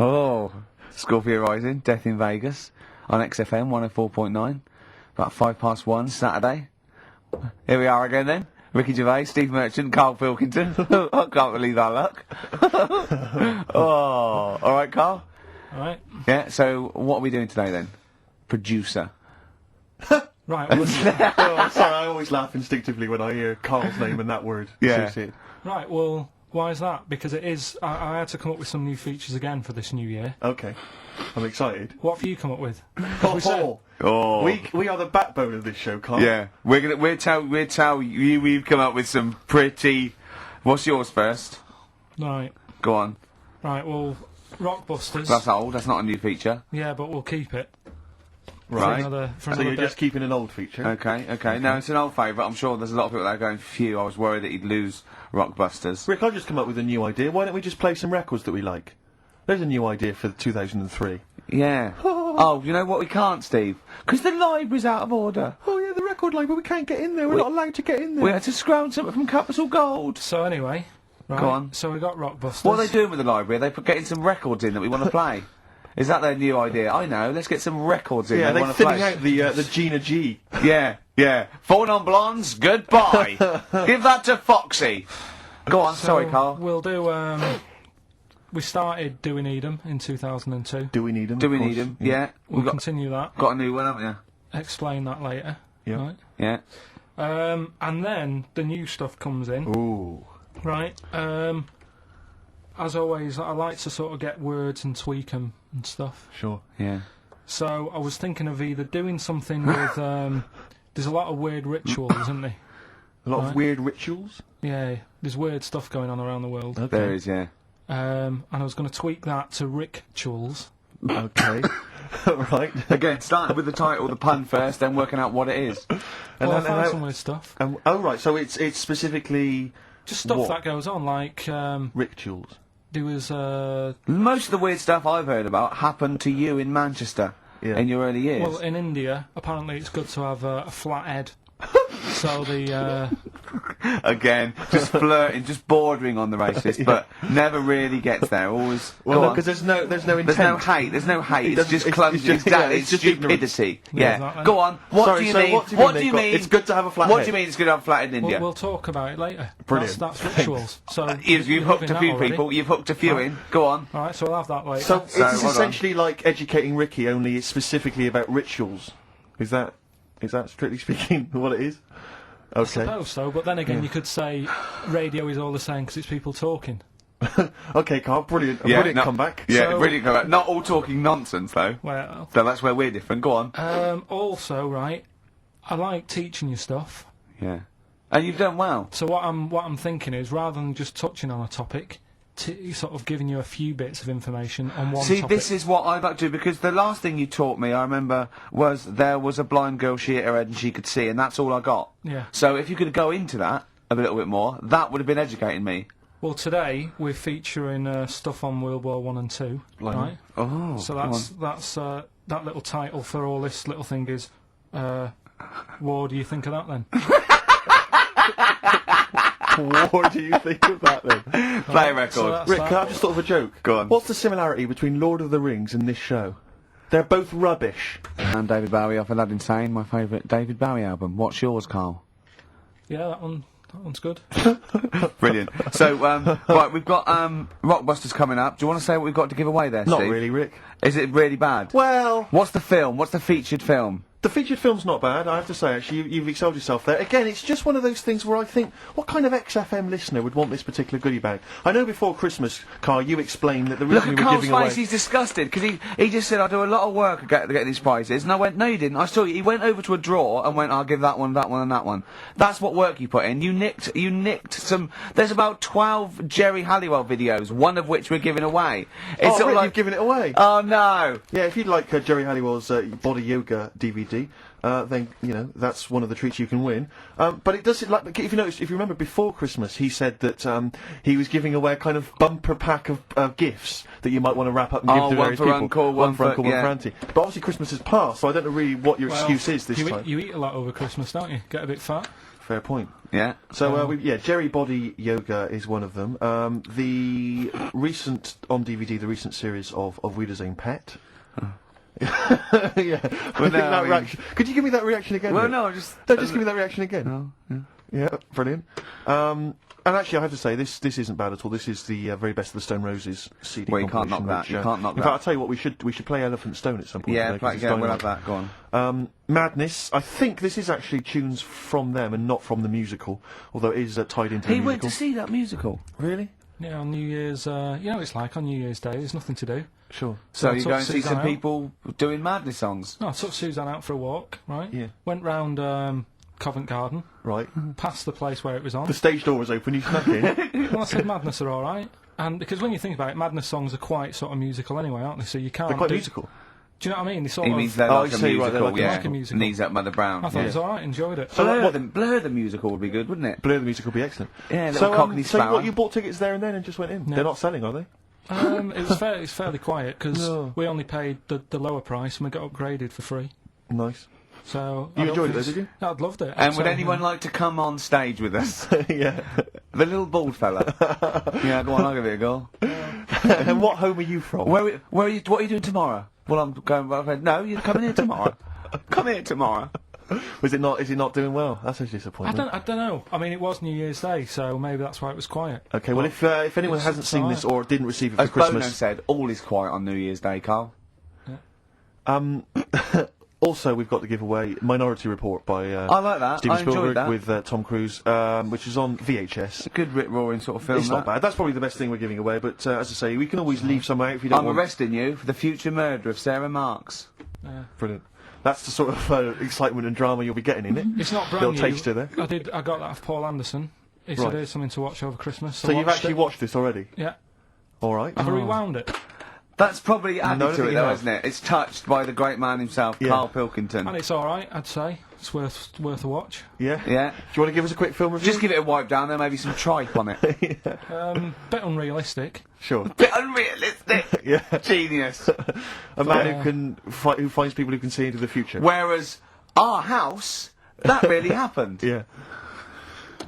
Oh, Scorpio Rising, Death in Vegas, on XFM 104.9, about 1:05 Saturday. Here we are again then. Ricky Gervais, Steve Merchant, Karl Pilkington. I can't believe our luck. Oh, alright, Karl? Alright. Yeah, so what are we doing today then? Producer. Right, well, Oh, sorry, I always laugh instinctively when I hear Carl's name and that word associated. right, well, why is that? Because it is... I had to come up with some new features again for this new year. Okay, I'm excited. What have you come up with? Oh. We are the backbone of this show, Carl. Yeah, we'll tell you we've come up with some pretty... What's yours first? Right. Go on. Right, well, Rockbusters. That's old, that's not a new feature. Yeah, but we'll keep it. Right. For So another you're bit. just keeping an old feature? Okay. No, it's an old favourite. I'm sure there's a lot of people that are going, phew, I was worried that he'd lose Rockbusters. Rick, I've just come up with a new idea. Why don't we just play some records that we like? There's a new idea for 2003. Yeah. Oh, you know what we can't, Steve? Because the library's out of order. Oh yeah, the record library, we can't get in there. We're not allowed to get in there. We had to scrounge something from Capital Gold. So anyway... Right, Go on. so we got Rockbusters. What are they doing with the library? Are they getting some records in that we want to play? Is that their new idea? I know, let's get some records in Yeah, that we they're want to play. thinning out the Gina G. Yeah. Falling on Blondes, goodbye. Give that to Foxy. Go on, So sorry, Karl. We'll do, we started Do We Need 'Em in 2002. Do we need them? Do we need them? Yeah. We'll We've continue that. got a new one, haven't you? Explain that later. Yeah. Right. Yeah. And then the new stuff comes in. Ooh. Right. As always, I like to sort of get words and tweak 'em and stuff. Sure. Yeah. So I was thinking of either doing something with, there's a lot of weird rituals, isn't there? A lot Right. of weird rituals. Yeah, there's weird stuff going on around the world. Okay. There is, yeah. And I was going to tweak that to rituals. Okay. Right. Again, starting with the title, the pun first, then working out what it is. Well, I then found how- some weird stuff. Oh right, so it's specifically Just stuff what? that goes on, like, rituals. there was, Most of the weird stuff I've heard about happened to you in Manchester in your early years. well, in India, apparently it's good to have a flat head. So the, Again, just flirting, just bordering on the racist, but never really gets there. Always. Well, go no, on. because there's no intent. There's no hate. There's no hate. It's doesn't- just it's clumsy. just- It's, yeah, it's it's just stupidity. Yeah, Yeah. exactly. Go on. What Sorry, do you so mean? what do you mean they've got- it's good to have a flat What head? do you mean it's good to have a flat head in India? we'll talk about it later. Brilliant. That's rituals. So You've hooked a few people. You've hooked a few in. Go on. Alright, so I'll have that later. So So, it's hold on. essentially like educating Ricky, only it's specifically about rituals. Is that strictly speaking what it is? I Okay. suppose so, but then again, you could say radio is all the same because it's people talking. Okay, Carl. Brilliant. A brilliant no- comeback. Yeah, So- brilliant comeback. Not all talking nonsense though. Well, So that's where we're different. Go on. also, right, I like teaching you stuff. Yeah. And you've done well. So what I'm thinking is, rather than just touching on a topic, sort of giving you a few bits of information on one See, topic. this is what I'd like to do, because the last thing you taught me, I remember, was there was a blind girl, she hit her head and she could see, and that's all I got. Yeah. So if you could go into that a little bit more, that would have been educating me. Well, today we're featuring stuff on World War One and Two, right? Oh, So go that's that little title for all this little thing is, what do you think of that then? What do you think of that then? on. Play a record. So that's Rick, that. can I just thought of a joke? Go on. What's the similarity between Lord of the Rings and this show? They're both rubbish. And David Bowie off Aladdin Sane, my favourite David Bowie album. What's yours, Karl? Yeah, that one's good. Brilliant. So, right, we've got Rockbusters coming up. Do you want to say what we've got to give away there, Not Steve? really, Rick. Is it really bad? Well, What's the film? What's the featured film? the featured film's not bad, I have to say, actually. You've excelled yourself there. Again, it's just one of those things where I think, what kind of XFM listener would want this particular goodie bag? I know before Christmas, Carl, you explained that the Look reason at we were Carl's giving away... face, he's disgusted, because he just said, I do a lot of work to get these prizes, and I went, no you didn't, I saw you, he went over to a drawer and went, I'll give that one, and that one. That's what work you put in. You nicked some, there's about 12 Jerry Halliwell videos, one of which we're giving away. It's Oh, sort Rick, of you've given it away! oh no! Yeah, if you'd like Jerry Halliwell's Body Yoga DVD, then, you know, that's one of the treats you can win. But it does, like, if you remember before Christmas, he said that he was giving away a kind of bumper pack of gifts that you might want to wrap up and give to one various for people. Uncle, one for Uncle, one yeah. for Auntie. But obviously Christmas has passed, so I don't know really what your excuse is this time. You eat a lot over Christmas, don't you? Get a bit fat. Fair point. Yeah. So Jerry Body Yoga is one of them. The recent on DVD, the recent series of Wiedersehen Pet. Yeah. Well, no, I mean- reaction. Could you give me that reaction again? Well, Rick? no, just Just give me that reaction again. No, yeah. Yeah, brilliant. And actually, I have to say, this isn't bad at all. This is the very best of the Stone Roses CD. Well, you can't knock compilation, that. which, You can't knock in that. fact, I'll tell you what, we should play Elephant Stone at some point. Yeah, today, 'cause it's we'll have dynamite. that. Go on. Madness. I think this is actually tunes from them and not from the musical, although it is tied into the He musical. went to see that musical. Really? Yeah, on New Year's, you know what it's like on New Year's Day, there's nothing to do. Sure. So I you took go and see Suzanne some out. people doing Madness songs. No, I took Suzanne out for a walk, right? Yeah. Went round Covent Garden, Right. past the place where it was on. The stage door was open. You snuck in. Well, I said Madness are alright. And because when you think about it, Madness songs are quite sort of musical anyway, aren't they? So you can't They're quite do... musical. Do you know what I mean? They sort He of... means they're Oh, like I a see, right, they're musical, like a- yeah. like a musical. Knees up, Mother Brown. I thought yeah. it was alright, enjoyed it. So Blur, what- Blur the musical would be good, wouldn't it? Blur the musical would be excellent. Yeah, little So, Cockney so Sparrow. what, you bought tickets there and then and just went in? No. They're not selling, are they? It was fairly quiet because No. we only paid the lower price and we got upgraded for free. Nice. So You I don't enjoyed it, think though, did you? No, I'd loved it. And would So, anyone like to come on stage with us? Yeah. The little bald fella. Yeah, go on, I'll give it a go. And what home are you from? Where are you? What are you doing tomorrow? Well, I'm going. No, you're coming here tomorrow. Come here tomorrow. Is it not doing well? That's a disappointment. I don't know. I mean, it was New Year's Day, so maybe that's why it was quiet. Okay, well, if anyone It's hasn't seen this alright. or didn't receive it for As Bono Christmas, said, all is quiet on New Year's Day, Carl. also we've got to give away Minority Report by I like that. Steven I enjoyed Spielberg that. with Tom Cruise, which is on VHS. It's a good rip roaring sort of film. It's not that. bad. That's probably the best thing we're giving away. But as I say, we can always leave some out if you don't I'm want. arresting you for the future murder of Sarah Marks. Brilliant. That's the sort of excitement and drama you'll be getting in it. It's not brand Little new. taster there. I got that off Paul Anderson. He said Right. here's something to watch over Christmas. So you've actually watched this already? Yeah. All right. I've rewound it. That's probably I added don't to think it, you though, have. isn't it? It's touched by the great man himself, Yeah. Karl Pilkington. And it's alright, I'd say. It's worth a watch. Yeah. Yeah. Do you want to give us a quick film review? Just give it a wipe down there, maybe some tripe on it. Bit unrealistic. Sure. Bit unrealistic. Yeah. Genius. A man who finds people who can see into the future. Whereas our house, that really happened. Yeah.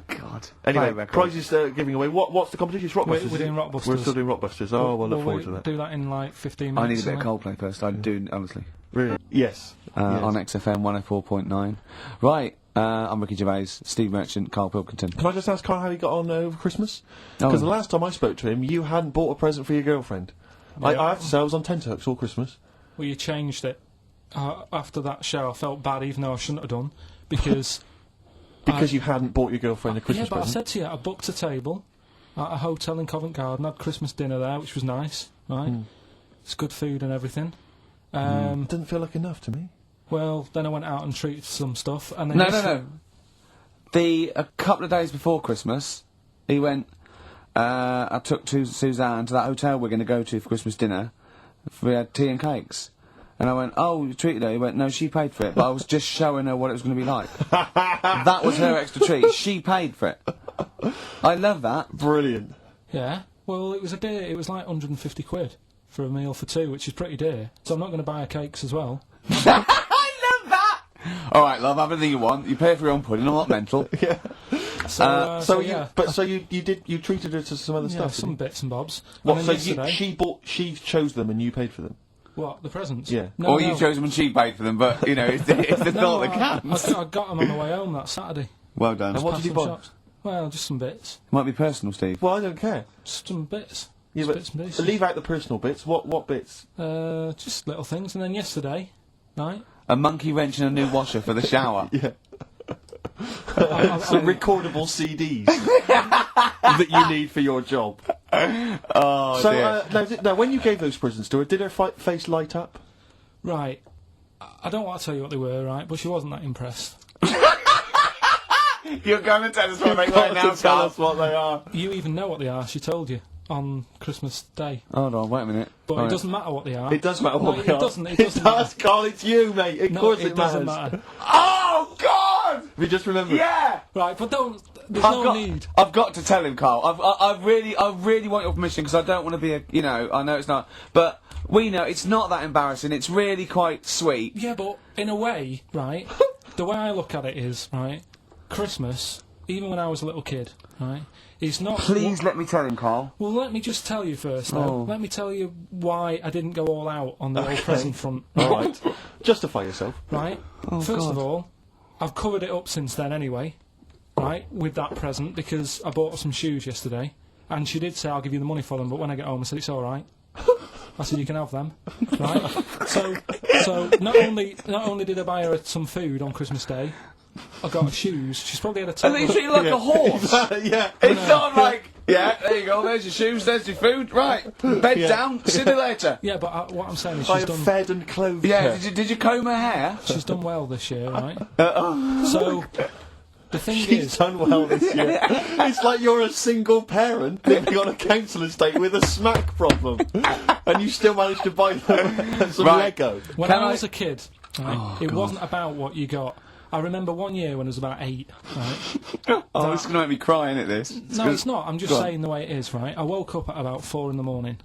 God. Anyway, Play record. prizes giving away. What's the competition? It's Rockbusters. We're doing Rockbusters. We're still doing Rockbusters. Oh, well, look forward to that. Do that in like 15 I minutes. need a bit of something. Coldplay first. I do, honestly. Really? Yes. Yes. On XFM 104.9. Right. I'm Ricky Gervais, Steve Merchant, Karl Pilkington. Can I just ask Carl how he got on over Christmas? Oh. Because the last time I spoke to him, you hadn't bought a present for your girlfriend. Yeah. I have to say, I was on tenterhooks all Christmas. Well, you changed it. After that show, I felt bad, even though I shouldn't have done, because... Because you hadn't bought your girlfriend a Christmas Yeah, but I present. said to you, I booked a table at a hotel in Covent Garden, had Christmas dinner there, which was nice, right? It's good food and everything. It didn't feel like enough to me. Well, then I went out and treated some stuff, and then No. A couple of days before Christmas, he went, I took Suzanne to that hotel we're going to go to for Christmas dinner. We had tea and cakes. And I went, oh, you treated her? He went, no, she paid for it, but I was just showing her what it was going to be like. That was her extra treat. She paid for it. I love that. Brilliant. Yeah, well, it was like 150 quid for a meal for two, which is pretty dear, so I'm not going to buy her cakes as well. I love that! Alright, love, have anything you want. You pay for your own pudding, I'm not mental. Yeah. So you, yeah. so you treated her to some other Yeah, stuff. some didn't you? bits and bobs. What? And So then yesterday, she chose them and you paid for them. what, the presents? Yeah. No, Or no. you chose them and she paid for them, but, you know, it's the No, thought that counts. I got them on the way home that Saturday. Well done. And what Past did you some buy? shops. Well, just some bits. Might be personal, Steve. Well, I don't care. Just some bits. Yeah, Just but bits and pieces. leave out the personal bits. What bits? Just little things. And then yesterday, right? A monkey wrench and a new washer for the shower. Yeah. I- Some recordable CDs that you need for your job. Oh, So dear. now, when you gave those presents to her, did her face light up? Right. I don't want to tell you what they were, right? But she wasn't that impressed. You're going to tell us what they Got were now, to tell Carl. us what they are. You even know what they are. She told you on Christmas Day. Hold on, wait a minute. But Alright. it doesn't matter what they are. It does matter No, what it they are. doesn't. It It doesn't does, matter. Carl. It's you, mate. Of No, course it doesn't matters. matter. Oh, God! Have you just remembered? Yeah! Right, but don't. There's no need. I've got to tell him, Carl. I really want your permission because I don't want to be I know it's not, but we know it's not that embarrassing. It's really quite sweet. Yeah, but in a way, right? The way I look at it is, right? Christmas even when I was a little kid, right, it's not... Please let me tell him, Carl. Well, let me just tell you first, though. Oh. Let me tell you why I didn't go all out on the old present front. All right. Justify yourself. Right? First God. of all, I've covered it up since then anyway, right, with that present, because I bought her some shoes yesterday, and she did say, I'll give you the money for them, but when I get home, I said, it's all right. I said, you can have them, right? So not only did I buy her some food on Christmas Day, I got her shoes. She's probably had a And total... they treat you like a horse. Yeah. It's not like, yeah, there you go, there's your shoes, there's your food, right, bed Yeah. down, see you later. Yeah, but what I'm saying is I she's have done... fed and clothed Yeah, her. did you comb her hair? She's done well this year, right? So, the thing She's is... done well this year. It's like you're a single parent living on a council estate with a smack problem, and you still managed to buy them some Right. Lego. When Can I I- was a kid, right, it wasn't about what you got. I remember one year when I was about 8, right? Oh, this is going to make me cry, isn't it, this? No, it's not. I'm just Go on. saying the way it is, right? I woke up at about 4 in the morning,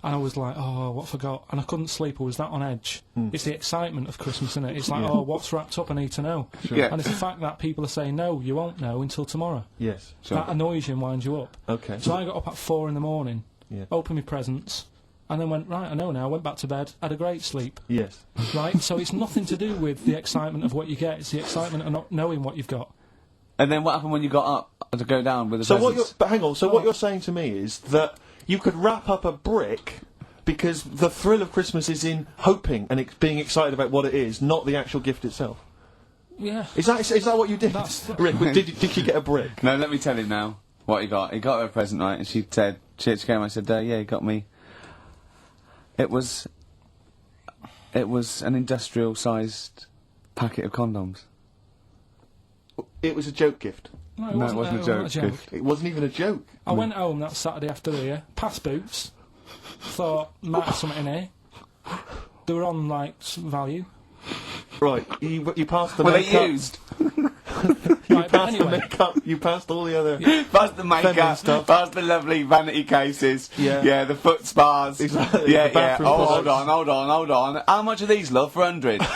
and I was like, oh, what forgot? And I couldn't sleep. I was that on edge. It's the excitement of Christmas, isn't it? It's like, oh, what's wrapped up? I need to know. Yeah. And it's the fact that people are saying, no, you won't know until tomorrow. Yes. That annoys you and winds you up. Okay. So I got up at 4 in the morning, Yeah. opened my presents, and then went, right, I know now, went back to bed, had a great sleep. Yes. Right? So it's nothing to do with the excitement of what you get, it's the excitement of not knowing what you've got. And then what happened when you got up to go down with the So what presents? you're, but hang on. So what you're saying to me is that you could wrap up a brick because the thrill of Christmas is in hoping and being excited about what it is, not the actual gift itself. Yeah. Is that what you did? That's- Rick, did you get a brick? No, let me tell him now what he got. He got her a present, right, and she said, she came, I said, yeah, he got me. It was an industrial-sized packet of condoms. It was a joke gift. No, No, it wasn't a joke. It wasn't even a joke. I went home that Saturday after here, past Boots, thought, might have something in here. They were on, like, some value. Right, you passed the Were they makeup. used? Right, but Passed the anyway, makeup. You passed all the other. Past the Feminine makeup, stuff. past the lovely vanity cases, Yeah. the foot spas. Exactly, Yeah, the bathroom Oh, products. hold on. How much are these, love, for 100? Yeah.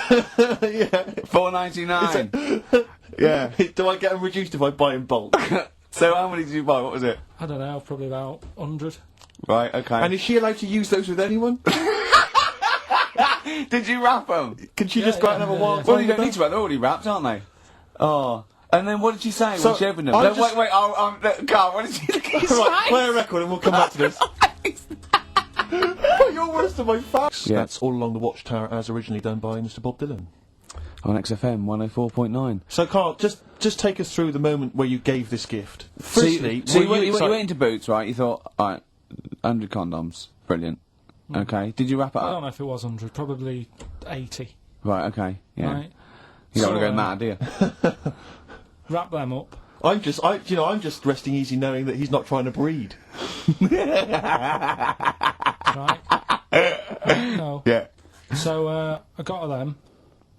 $4.99. Yeah. Do I get them reduced if I buy in bulk? So how many did you buy? What was it? I don't know, probably about 100. Right, okay. And is she allowed to use those with anyone? Did you wrap them? Can she Yeah, just go out yeah, and have a yeah, wild yeah. Well, time you with don't need them? to wrap. They're already wrapped, aren't they? Oh. And then what did she say So, when she opened them? I'm No, just- wait, Carl, what did she say? Right, play a record and we'll come back to this. But you're worse than my facts. Yeah. That's All Along the Watchtower as originally done by Mr. Bob Dylan. On XFM 104.9. So, Carl, just take us through the moment where you gave this gift. So Firstly, you were you went excited? into Boots, right? You thought, alright, 100 condoms. Brilliant. Okay. Did you wrap it I don't up? know if it was 100, probably 80. Right, okay. Yeah. Right? You don't So, want to go mad, do you? Wrap them up. I'm just resting easy knowing that he's not trying to breed. Right? No. Yeah. So, I got her them.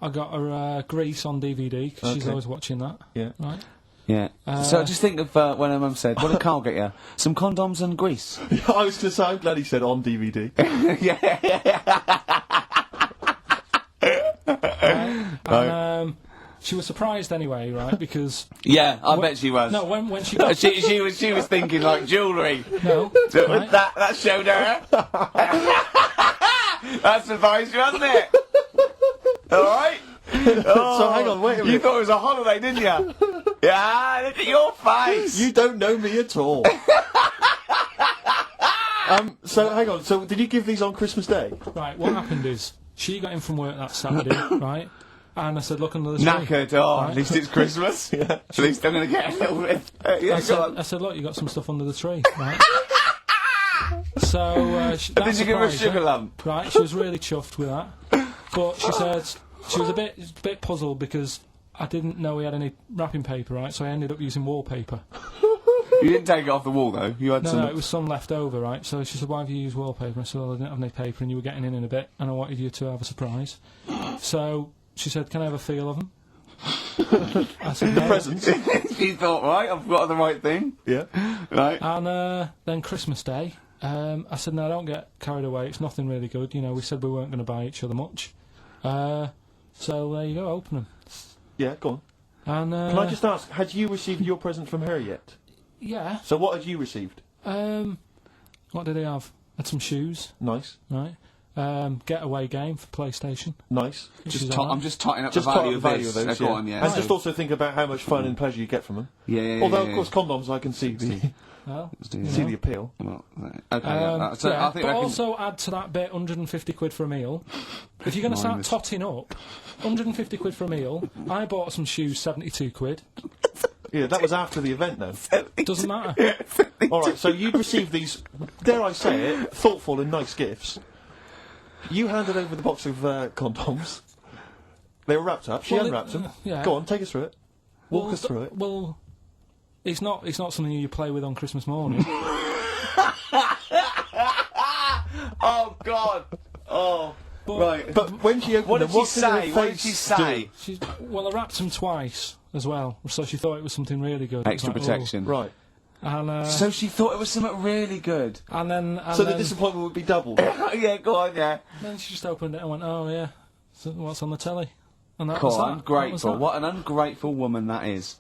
I got her Grease on DVD, because she's Okay. always watching that. Yeah. Right? Yeah. So just think of when her mum said, what did Carl get you? Some condoms and grease. I was going to say, I'm glad he said on DVD. And she was surprised anyway, right? Because Yeah, I bet she was. no, when she got She was thinking like jewellery. no, So right? that showed her. That surprised you, hasn't it? Alright? So hang on, wait a You minute. thought it was a holiday, didn't you? Yeah, look at your face. You don't know me at all. So hang on. So did you give these on Christmas Day? Right, what happened is she got in from work that Saturday, right? And I said, look under the tree. Knackered. Oh, Right. at least it's Christmas. Yeah. At least I'm going to get a little bit. Yeah, go on. I said, look, you got some stuff under the tree, right? So that Did you give her a surprised sugar lump? Right, she was really chuffed with that. But she said she was a bit puzzled because I didn't know we had any wrapping paper, right? So I ended up using wallpaper. You didn't take it off the wall though. You had some. No, it was some left over, right? So she said, why have you used wallpaper? I said, well, I didn't have any paper and you were getting in a bit and I wanted you to have a surprise. So she said, can I have a feel of them? I said, no. Presents. You thought, right, I've got the right thing. Yeah. Right. And then Christmas Day, I said, no, don't get carried away. It's nothing really good. You know, we said we weren't going to buy each other much. So there you go, open them. Yeah. Go on. And Can I just ask, had you received your present from her yet? yeah. So what had you received? What did he have? Had some shoes, Nice. right? Getaway game for PlayStation. Nice. I'm just totting up Just the top value the value of of this. those, Go yeah. on, yeah. And So- just also think about how much fun and pleasure you get from them. yeah. Although, yeah, of course, condoms, I can see the Well, see the appeal. Well, okay. So yeah, I think but I can. also add to that bit 150 quid for a meal. If you're going to start Minus. totting up, 150 quid for a meal. I bought some shoes, 72 quid. Yeah, that was after the event, though. Doesn't matter. All right, so you'd received these, dare I say it, thoughtful and nice gifts. You handed over the box of condoms. They were wrapped up. She Well, unwrapped them. yeah. Go on, take us through it. Walk us through it. Well, it's not something you play with on Christmas morning. Oh God. Oh. Right. But when she opened What them, did she what say? her What did face she say? Well, I wrapped them twice as well, so she thought it was something really good. It was Extra like, protection. do? Right. oh. And, So she thought it was something really good. and then So the disappointment would be doubled. Yeah, go on, yeah. then she just opened it and went, "Oh yeah, so what's on the telly?" And that Cool, was that. ungrateful. That was What an ungrateful woman that is.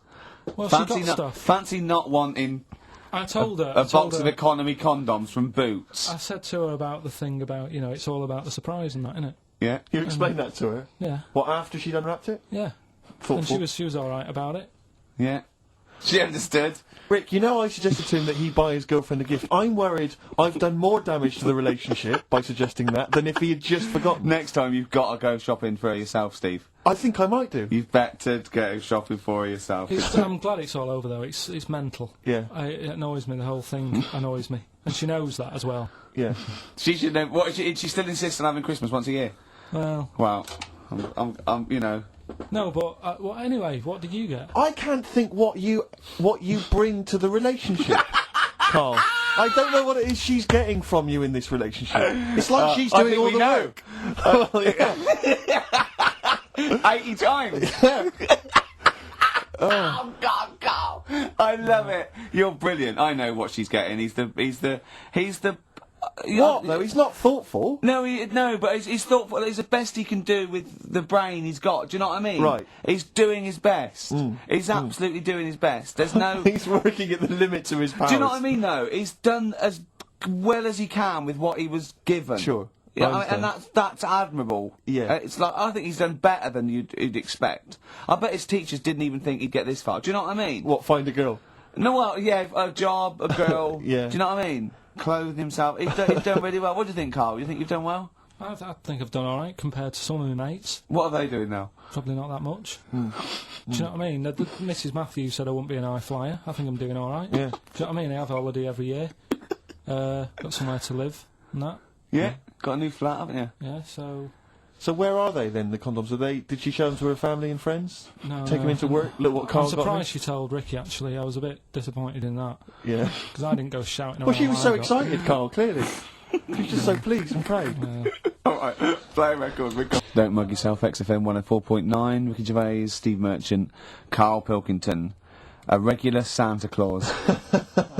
that. Well, she got stuff. Fancy not wanting I told her. a I told box of her- economy condoms from Boots. I said to her about the thing about, it's all about the surprise and that, innit? Yeah. You explained that to her. Yeah, What, after she'd unwrapped it? yeah. Thoughtful. And she was all right about it. Yeah. She understood. Rick, you know I suggested to him that he buy his girlfriend a gift. I'm worried I've done more damage to the relationship by suggesting that than if he had just forgotten. Next time you've got to go shopping for her yourself, Steve. I think I might do. You've better go shopping for her yourself. I'm glad it's all over though. It's mental. Yeah, It annoys me. The whole thing annoys me, and she knows that as well. yeah. She should know. What? She still insists on having Christmas once a year. Well, Wow. You know. no, but well, anyway, what did you get? I can't think what you bring to the relationship, Carl. I don't know what it is she's getting from you in this relationship. It's like she's I doing think all we the know. work. Well, yeah. 80 times. Oh God, Carl! I love it. You're brilliant. I know what she's getting. He's the. What though? He's not thoughtful. No, but he's thoughtful. It's the best he can do with the brain he's got. Do you know what I mean? Right. He's doing his best. He's absolutely doing his best. There's no. He's working at the limits of his powers. Do you know what I mean? Though he's done as well as he can with what he was given. Sure. Yeah, I and that's admirable. Yeah. It's like I think he's done better than you'd expect. I bet his teachers didn't even think he'd get this far. Do you know what I mean? What? Find a girl. No, well, yeah, a job, a girl. Yeah. Do you know what I mean? Clothe himself. He's done really well. What do you think, Carl? You think you've done well? I think I've done all right compared to some of my mates. What are they doing now? Probably not that much. Do you know what I mean? Mrs. Matthews said I wouldn't be an high flyer. I think I'm doing all right. Yeah. Do you know what I mean? I have a holiday every year. Got somewhere to live and that. Yeah. Got a new flat, haven't you? Yeah, so... So where are they then? The condoms? Are they? Did she show them to her family and friends? No, Take them into work. Look what I'm Carl got. surprised she told Ricky, actually. I was a bit disappointed in that. Yeah. Because I didn't go shouting Well, around she was what so I got. excited, Carl. Clearly, she was just so pleased and proud. All right. Play a record. Don't mug yourself. XFM 104.9. Ricky Gervais, Steve Merchant, Karl Pilkington, a regular Santa Claus.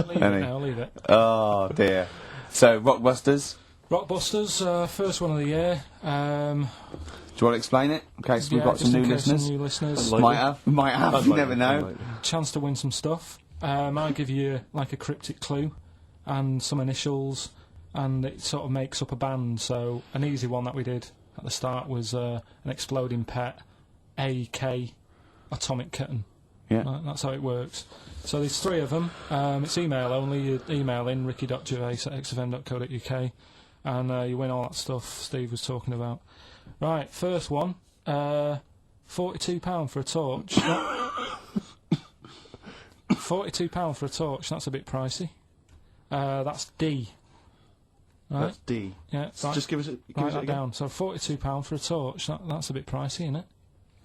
Leave it now, leave it. Oh dear. So Rockbusters. Rockbusters, first one of the year. Do you want to explain it? In case we've Yeah, got just some in new case some listeners. new listeners. Unlikely. Might have. You Unlikely, never know. unlikely. Chance to win some stuff. I give you like a cryptic clue and some initials, and it sort of makes up a band. So an easy one that we did at the start was an exploding pet, AK, atomic kitten. Yeah. That's how it works. So there's three of them. It's email only. You email in ricky.gervais@xfm.co.uk, and you win all that stuff Steve was talking about. Right, first one. £42 for a torch. £42 for a torch. That's a bit pricey. That's D. Right. That's D. Yeah. So Right. just give us it. Give Write us it that again. down. So £42 for a torch. That's a bit pricey, isn't it?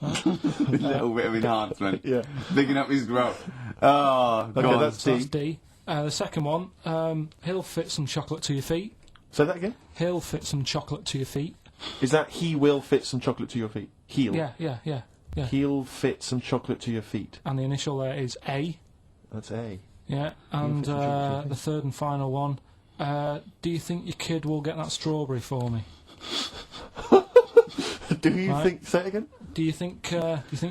A little bit of enhancement. Yeah. Bigging up his growth. Oh, Okay, go on. that's So D. that's D. The second one. He'll fit some chocolate to your feet. Say that again. He'll fit some chocolate to your feet. Is that he will fit some chocolate to your feet? He'll. Yeah. He'll fit some chocolate to your feet. And the initial there is A. That's A. Yeah. And fit some chocolate to your the third and final one. Do you think your kid will get that strawberry for me? Do you Right. think? Say it again. Do you think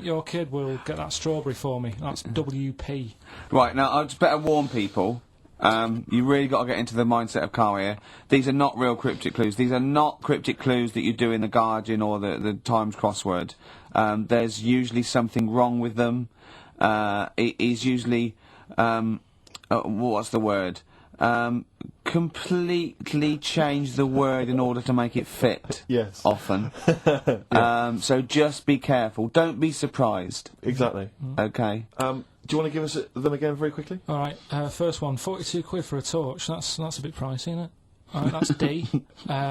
your kid will get that strawberry for me? That's WP. Right, now, I'd better warn people. You really got to get into the mindset of Karl here. These are not real cryptic clues. These are not cryptic clues that you do in the Guardian or the Times crossword. There's usually something wrong with them. It is usually, what's the word? Completely change the word in order to make it fit. Yes. Often. So just be careful. Don't be surprised. Exactly. Okay. Do you want to give us them again very quickly? All right, first one, 42 quid for a torch. That's a bit pricey, isn't it? All right, that's D.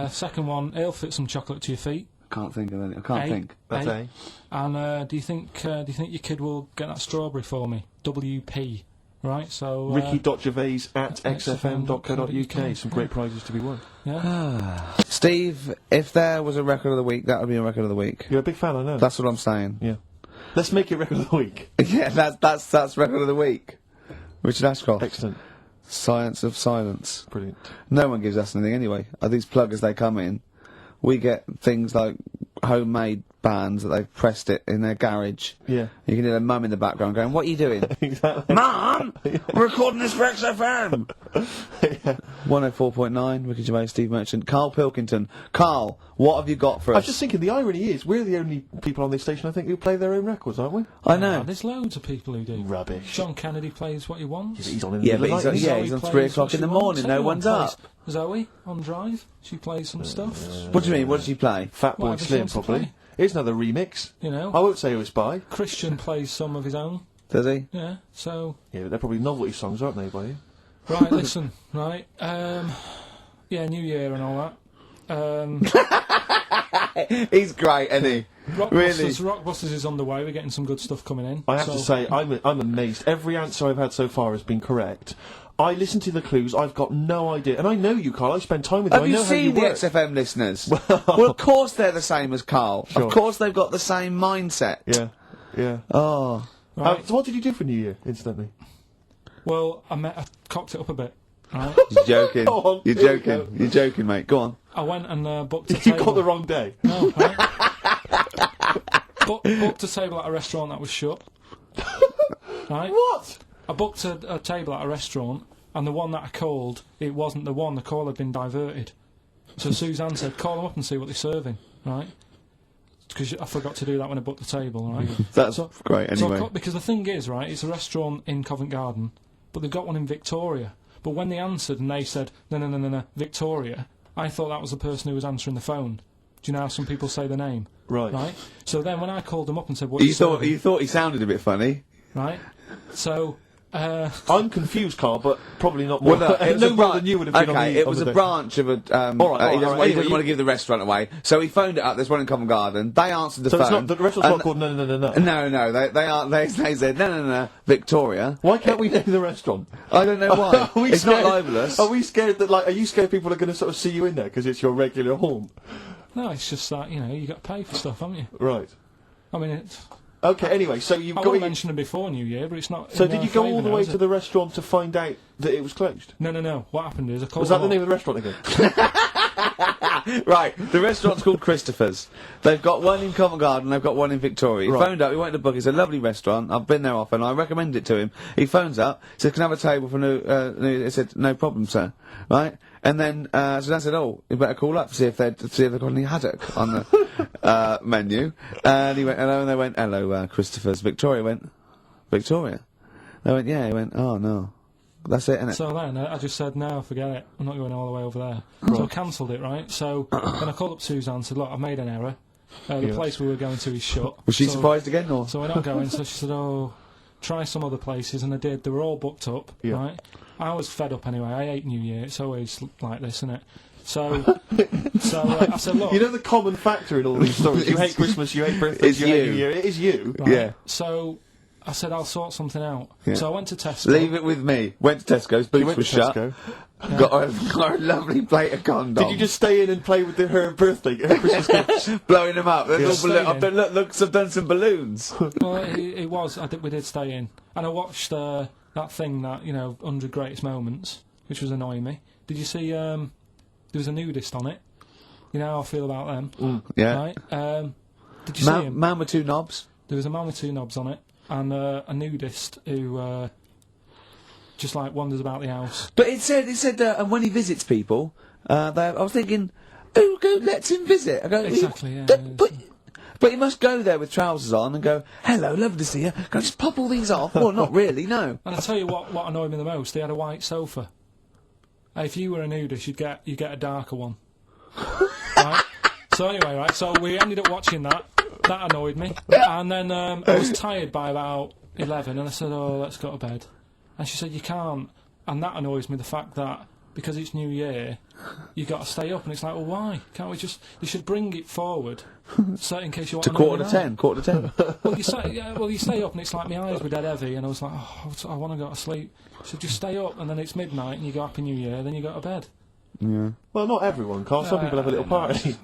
Second one, he'll fit some chocolate to your feet. Can't think of any. I can't think. That's A. And do you think your kid will get that strawberry for me? WP. Right, so Ricky.Gervais at xfm.co.uk. Some great prizes to be won. Yeah. Steve, if there was a record of the week, that would be a record of the week. You're a big fan, I know. That's what I'm saying. Yeah. Let's make it record of the week. Yeah, that's record of the week. Richard Ashcroft. Excellent. Science of Silence. Brilliant. No one gives us anything anyway. These pluggers, they come in. We get things like homemade bands that they've pressed it in their garage. Yeah. You can hear their mum in the background going, "What are you doing?" Exactly. Mum! We're recording this for XFM! Yeah. 104.9, Ricky Gervais, Steve Merchant, Karl Pilkington. Karl, what have you got for I us? was just thinking, the irony is, we're the only people on this station, I think, who play their own records, aren't we? I know. There's loads of people who do. Rubbish. John Kennedy plays what he wants. He's on in the Yeah, middle but of the he's night, on- isn't yeah, he? he's on plays 3 what o'clock she in the wants. morning, no Everyone one's plays. up. Zoe, on Drive, she plays some stuff. What do you mean? What does he play? Fatboy Whatever she Slim, wants to probably. play. Here's another remix. You know. I won't say who it's by. Christian plays some of his own. Does he? Yeah, so... Yeah, but they're probably novelty songs, aren't they, by you? Right, listen, right. Yeah, New Year and all that. He's great, isn't he? Rockbusters is on the way. We're getting some good stuff coming in. I have to say, I'm amazed. Every answer I've had so far has been correct. I listen to the clues, I've got no idea. And I know you, Carl, I spend time with you, Have I you know how you seen the work. XFM listeners? Well, of course they're the same as Karl. Sure. Of course they've got the same mindset. Yeah, yeah. Oh. Right. So what did you do for New Year, incidentally? Well, I cocked it up a bit. Right. You're joking. Go on, You're here we joking. go. You're joking, mate. Go on. I went and booked a You table. got the wrong day. No, right? Booked a table at a restaurant that was shut. Right? What? I booked a table at a restaurant, and the one that I called, it wasn't the one. The call had been diverted. So Suzanne said, call them up and see what they're serving, right? Because I forgot to do that when I booked the table, right? That's great, So anyway. because the thing is, right, it's a restaurant in Covent Garden, but they've got one in Victoria. But when they answered and they said, no, Victoria, I thought that was the person who was answering the phone. Do you know how some people say the name? Right. Right? So then when I called them up and said, what You thought he sounded a bit funny. Right? So... I'm confused, Carl, but probably not more. Well, it was no a more than you would have been on okay, the it was on a the day. branch of a. All right, he doesn't, anyway, he doesn't want to give the restaurant away, so he phoned it up. There's one in Covent Garden. They answered the So phone. it's not, the restaurant's not called No. No. They said no. Victoria. Why can't we name the restaurant? I don't know why. Are we It's not scared- libelous. Are we scared that, are you scared people are going to sort of see you in there because it's your regular home? No, it's just that, you got to pay for stuff, haven't you? Right. I mean, it's... Okay, anyway, so you've I got... would mention it before New Year, but it's not... So in did our you go favour all the now, way is to it? the restaurant to find out that it was closed? No. What happened is I called Was that the them name up. of the restaurant again? Right, the restaurant's called Christopher's. They've got one in Covent Garden, they've got one in Victoria. He Right. phoned up, he wanted to book, it's a lovely restaurant, I've been there often, I recommend it to him. He phones up, says, can I have a table for new, he said, no problem, sir. Right? And then, so I said, oh, you better call up, see if they've got any haddock on the, menu. And he went, hello, and they went, hello, Christopher's. Victoria went, Victoria? They went, yeah, he went, oh no. That's it, innit? So then I just said, no, forget it. I'm not going all the way over there. So I cancelled it, right? So then I called up Suzanne and said, look, I've made an error. The Yes. place we were going to is shut. Was she So- surprised again, or? So we're not going. So she said, oh, try some other places. And I did. They were all booked up, Yeah. right? I was fed up anyway. I hate New Year. It's always like this, isn't it? So, I said, look. You know the common factor in all these stories? You hate Christmas, you hate birthdays, It's you hate you. New Year. It is you. Right? Yeah. So I said, I'll sort something out. Yeah. So I went to Tesco. Leave it with me. Went to Tesco's, You boots went were to shut. Tesco. Got a lovely plate of condoms. Did you just stay in and play with her birthday, her Christmas gifts? blowing them up? There's all Staying balloon- I've in. done, look, I've done some balloons. Well, it was. We did stay in, and I watched that thing that 100 Greatest Moments, which was annoying me. Did you see? There was a nudist on it. You know how I feel about them, Yeah. right? Did you see him? Man with two knobs. There was a man with two knobs on it, and a nudist who just like wanders about the house. But it said, and when he visits people, I was thinking, who lets him visit? I go, Exactly, yeah. But he must go there with trousers on and go, hello, lovely to see you. Can I just pop all these off? Well, not really, no. And I tell you what annoyed me the most, they had a white sofa. If you were a nudist, you'd get a darker one. Right? So anyway, right, so we ended up watching that. That annoyed me. And then I was tired by about 11, and I said, oh, let's go to bed. And she said, you can't. And that annoys me, the fact that, because it's New Year, you got to stay up, and it's like, well, why? Can't we just... You should bring it forward, so in case you want to quarter to 10. Well, you stay up, and it's like my eyes were dead heavy, and I was like, oh, I want to go to sleep. So just stay up, and then it's midnight, and you go Happy New Year, then you go to bed. Yeah. Well, not everyone, Carl. Some people have a little party.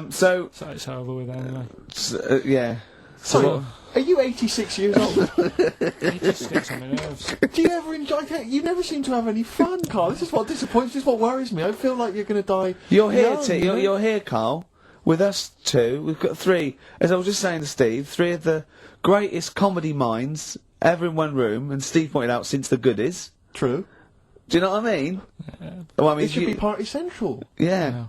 So it's over with anyway. Yeah. So, are you 86 years old? 86 on my nerves. Do you ever enjoy... You never seem to have any fun, Carl. This is what disappoints, this is what worries me. I feel like you're going to die You're here, young, you're here, Carl, with us two. We've got three, as I was just saying to Steve, three of the greatest comedy minds ever in one room, and Steve pointed out, since the goodies. True. Do you know what I mean? Yeah. Well, I mean, It should be party central. Yeah. Yeah.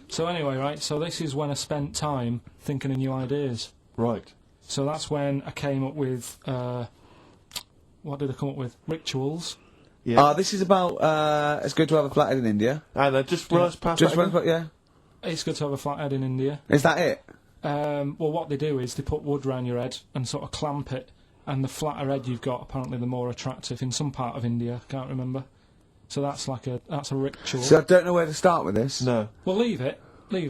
So anyway, right, so this is when I spent time thinking of new ideas. Right. So that's when I came up with, what did I come up with? Rituals. Yeah. This is about, it's good to have a flathead in India. And just run us past Just that run, yeah. It's good to have a flathead in India. Is that it? Well, what they do is they put wood round your head and sort of clamp it, and the flatter head you've got, apparently the more attractive in some part of India, can't remember. So that's a ritual. So I don't know where to start with this. No. Well, leave it. We'll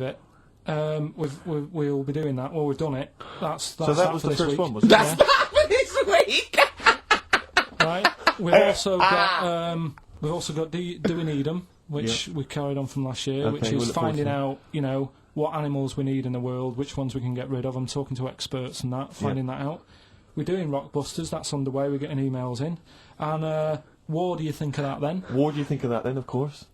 be doing that. Well, we've done it. That's So that was for the this first week. one, was it? That's that for this week! Right. We've also got Do We Need 'Em, which we carried on from last year, Okay, which we'll is look forward finding to out, what animals we need in the world, which ones we can get rid of. I'm talking to experts and that, finding that out. We're doing Rockbusters, that's underway, we're getting emails in. And what do you think of that then? What do you think of that then, of course?